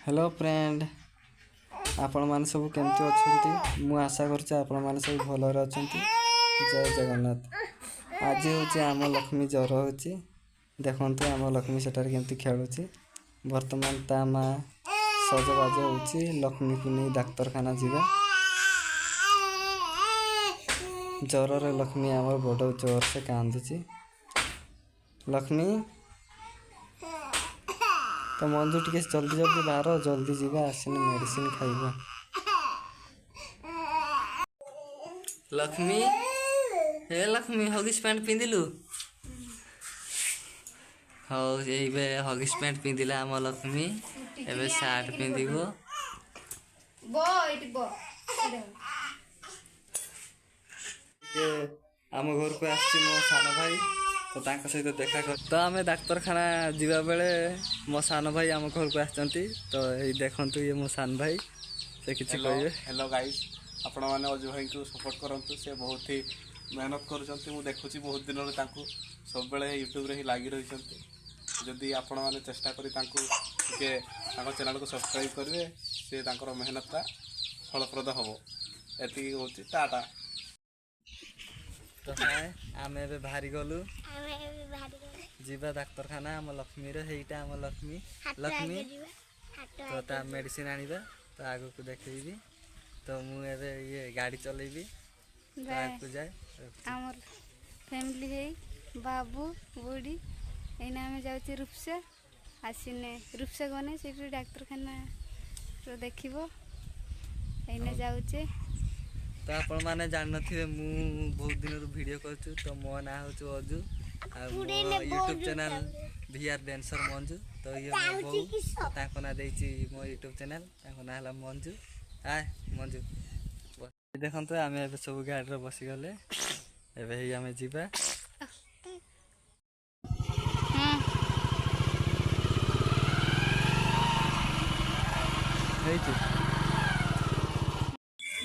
Hello friend, आपण माने सब केमती अछंती। मु आशा करछि आपण माने सब भलरे अछंती। जय जगन्नाथ। आज होछि आम लक्ष्मी ज्वर होछि। देखंतु आम लक्ष्मी सेटार केमती खेलुछि। वर्तमान ता मा सजबाज होछि लक्ष्मी को नहीं डाक्तरखाना जीवा। ज्वर रे लक्ष्मी आमर बड़ जोर से कांदुछि। लक्ष्मी तो मंजू टिके जल्दी जल्दी बाहर जल्दी जीवा आसिने मेडिसिन खाइबा। लक्ष्मी हे लक्ष्मी हगिस पैंट पिंदिलु। हो एबे हगिस पैंट पिंदिला आम लक्ष्मी। एबे शर्ट पिंदिबो। बो इट बो ये आम घर को आछि मो सान भाई। तो तांका सहित देखा कर तो आमे डाक्तरखाना जीवा बेले मो सान भाई आम घर को आछंती। तो एई देखंतु ये मो सान भाई से किछि कहिबे। हेलो गाइस, आपण माने अजय भाई को सपोर्ट करंतु। से बहुत ही मेहनत करूछंती। मु देखुची बहुत दिन रे तांको सब बेले यूट्यूब रे ही लागी रहिछंती। जदि आपण माने चेष्टा करी तांको के तांको चैनल को सब्सक्राइब करबे से तांकर मेहनत फलप्रद हबो। एति होची टाटा। तो आमे एबे भारी गलु जीवा डाक्तरखाना आम लक्ष्मी रे। हेइटा आम लक्ष्मी लक्ष्मी तो ता मेडिसिन आनिबा। तो आगो को देखैबी। तो मु एबे ये गाड़ी चलेबी को जाए हमर फैमिली है बाबू बूढ़ी एना में जाउची रूपसा आसीने रूपसा गने से डाक्तरखाना तो देखिबो एना जाउचे। तो आपण माने जान नथिबे मु बहुत दिन रो वीडियो करछु। तो मो ना होछु अजू आ मो YouTube channel VR dancer Manju. तो ये मो बहु ताको ना देछि मो यूट्यूब चैनल ताको ना हला मंजू। हाय मंजू देखन तो आमे एबे सब गाड़ी रे बसी गले। एबे ही आमे जीबा।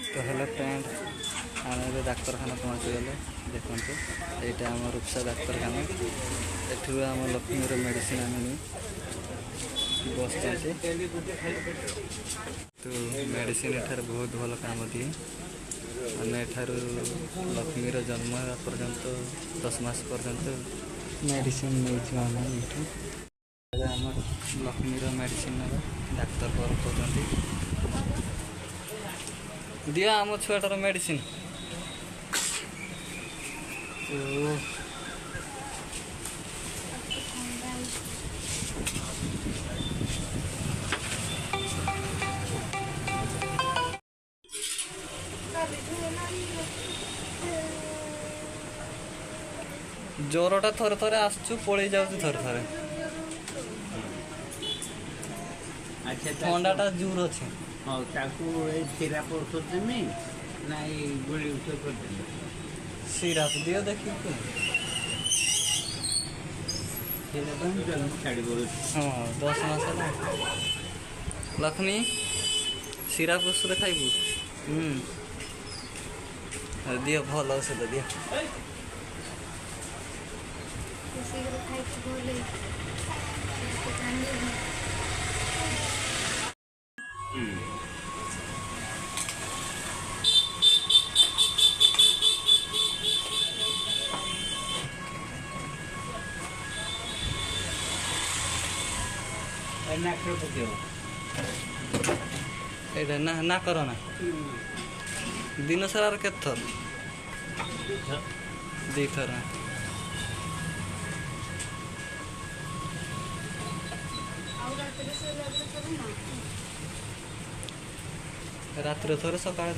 तो हेलो फ्रेंड, आम ए डाक्तरखाना पहुँची गले। देखते यहाँ आम रूपसा डाक्तरखाना। एठू आम लक्ष्मी मेडिसिन आम नहीं बस। तो मेडिसिन एठार बहुत भल काम दिए। आम एठार लक्ष्मी जन्म पर्यंत 10 मास पर्यंत मेडिसिन नहीं आम लक्ष्मी मेडिसिन डाक्तर पर कहते दिया आम छुआटार मेडिसिन। ज्वरटा थरे थरे आसचु पड़े जाउछु थरे थरे। ठंडाटा जोर अच्छे। हाँ ताकू सिराप ଔଷଧ ଦେମି ନା ଏଇ ଗୋଳି ଔଷଧ କରିଦେମି। सिराप दियो देखि को ସେଇଟା ପାଇଁ ଜଲ୍ଦି ଛାଡ଼ିବ। हाँ 10 मास है। लक्ष्मी सिराप ଔଷଧ खाइबू। दियो भल औषध दियो। शीघ्र खाइ भले ନାକରେ ପକେଇବ। एटा ना ना करो ना दिन सारा के थर दी थर रात थोड़े सकाळ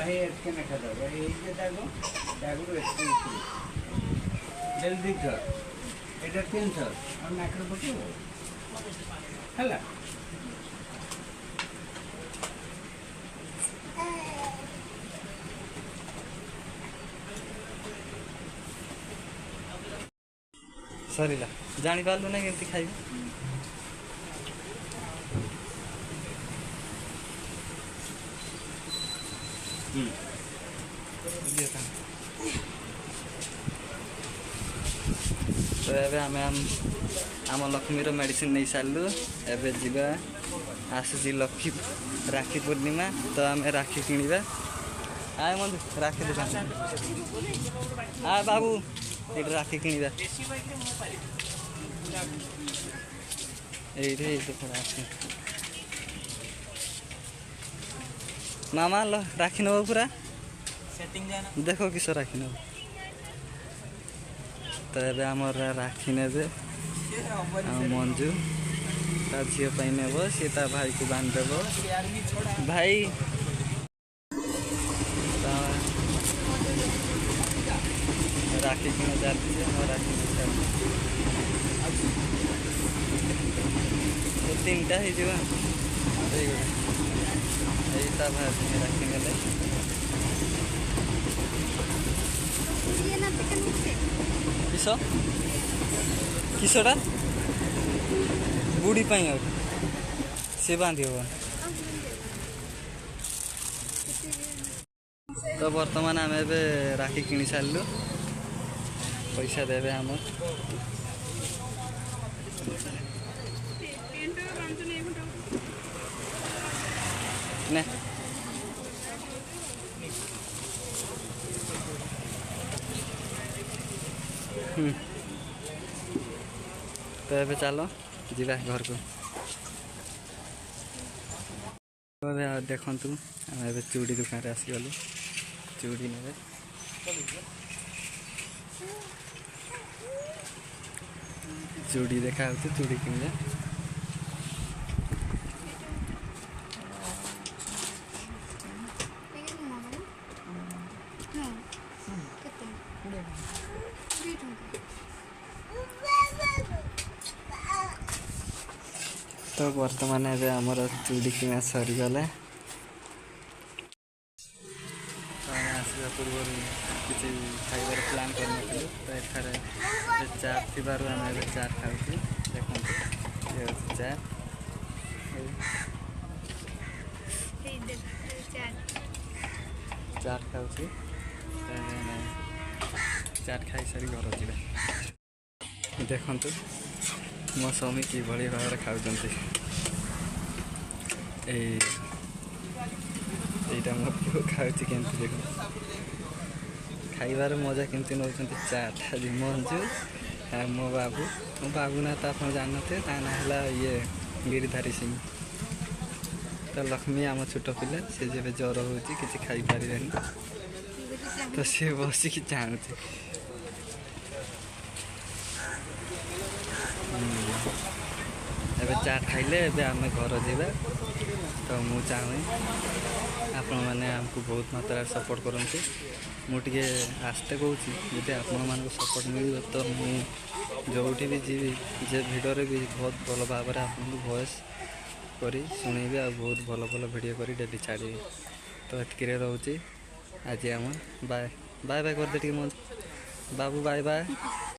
ଏତେ ନେଖା ଦେବ। ଏଇଟା ଦାଗରୁ ଏତେ ଜଲ୍ଦି ଥର ଏଇଟା 3 ଥର ଆଉ ନାକରେ ପକେଇବ ହେଲା। ସରିଲା ଜାଣିପାରିଲୁ ନା କେମିତି ଖାଇବୁ ତ ଏବେ ଆମେ ଆମ ଲକ୍ଷ୍ମୀର ମେଡ଼ିସିନ ନେଇ ସାରିଲୁ ଏବେ ଯିବା ଆସୁଛି ଲକ୍ଷ୍ମୀ ରାକ୍ଷୀ ପୂର୍ଣ୍ଣିମା ତ ଆମେ ରାକ୍ଷୀ କିଣିବା ଆଏ ବନ୍ଧୁ ରାକ୍ଷୀ ଦୋକାନ ଆଏ ବାବୁ ଏଇଠି ରାକ୍ଷୀ କିଣିବା ଏଇଠି ରାକ୍ଷୀ ମାମା ରାକ୍ଷୀ ନେବ ପୁରା ଦେଖ କିସ ରାକ୍ଷୀ ନେବ ତ ଏବେ ଆମର ରାକ୍ଷୀ ନେବେ ଆଉ ମଞ୍ଜୁ ତା ଝିଅ ପାଇଁ ନେବ ସିଏ ତା ଭାଇକୁ ବାନ୍ଧିଦେବ ଭାଇ ରାକ୍ଷୀ କିଣା ଚାଲିଛି ଆମ ରାକ୍ଷୀ ତିନିଟା ହେଇଯିବ ଏଇ ତା ଭାଇ ରାକ୍ଷୀ ନେଲେ କିସ କିସଟା ବୁଢ଼ୀ ପାଇଁ ଆଉ ସେ ବାନ୍ଧି ହେବ ତ ବର୍ତ୍ତମାନ ଆମେ ଏବେ ରାକ୍ଷୀ କିଣି ସାରିଲୁ ପଇସା ଦେବେ ଆମର ନେ ତ ଏବେ ଚାଲ ଯିବା ଘରକୁ ଏବେ ଦେଖନ୍ତୁ ଆମେ ଏବେ ଚୁଡ଼ି ଦୋକାନରେ ଆସିଗଲୁ ଚୁଡ଼ି ନେବେ ଚୁଡ଼ି ଦେଖା ହେଉଛି ଚୁଡ଼ି କିଣିବା ତ ବର୍ତ୍ତମାନ ଏବେ ଆମର ଚୁଡ଼ି କିଣା ସରିଗଲା ଆମେ ଆସିବା ପୂର୍ବରୁ କିଛି ଖାଇବାର ପ୍ଲାନ୍ କରିନଥିଲୁ ତ ଏଠାରେ ଚାଟ୍ ଥିବାରୁ ଆମେ ଏବେ ଚାଟ୍ ଖାଉଛୁ ଦେଖନ୍ତୁ ଇଏ ହେଉଛି ଚାଟ୍ ଚାଟ୍ ଖାଉଛି ଚାଟ୍ ଖାଇସାରି ଘର ଯିବା ଦେଖନ୍ତୁ ମୋ ସ୍ୱାମୀ କିଭଳି ଭାବରେ ଖାଉଛନ୍ତି ଏଇଟା ମୋ ପୁଅ ଖାଉଛି କେମିତି ଦେଖନ୍ତୁ ଖାଇବାର ମଜା କେମିତି ନେଉଛନ୍ତି ଚାଟ୍ ଆଜି ମଞ୍ଜୁ ଆଉ ମୋ ବାବୁ ନା ତ ଆପଣ ଜାଣିନଥିବେ ତା ନାଁ ହେଲା ଇଏ ଗିରିଧାରୀ ସିଂ ତ ଲକ୍ଷ୍ମୀ ଆମ ଛୋଟ ପିଲା ସେ ଯେବେ ଜ୍ୱର ହେଉଛି କିଛି ଖାଇପାରିବେନି ତ ସିଏ ବସିକି ଚାହୁଁଛି ଏବେ ଚାଟ୍ ଖାଇଲେ ଏବେ ଆମେ ଘର ଯିବା ତ ମୁଁ ଚାହେଁ ଆପଣମାନେ ଆମକୁ ବହୁତ ମାତ୍ରାରେ ସପୋର୍ଟ କରନ୍ତୁ ମୁଁ ଟିକେ ଆସ୍ତେ କହୁଛି ଯଦି ଆପଣମାନଙ୍କୁ ସପୋର୍ଟ ମିଳିବ ତ ମୁଁ ଯେଉଁଠି ବି ଯିବି ଯେ ଭିଡ଼ିଓରେ ବି ବହୁତ ଭଲ ଭାବରେ ଆପଣଙ୍କୁ ଭଏସ୍ କରି ଶୁଣେଇବି ଆଉ ବହୁତ ଭଲ ଭଲ ଭିଡ଼ିଓ କରି ଡେଲି ଛାଡ଼ିବି ତ ଏତିକିରେ ରହୁଛି ଆଜି ଆମ ବାଏ ବାଏ ବାଏ କରିଦେ ଟିକେ ମୋ ବାବୁ ବାଏ ବାଏ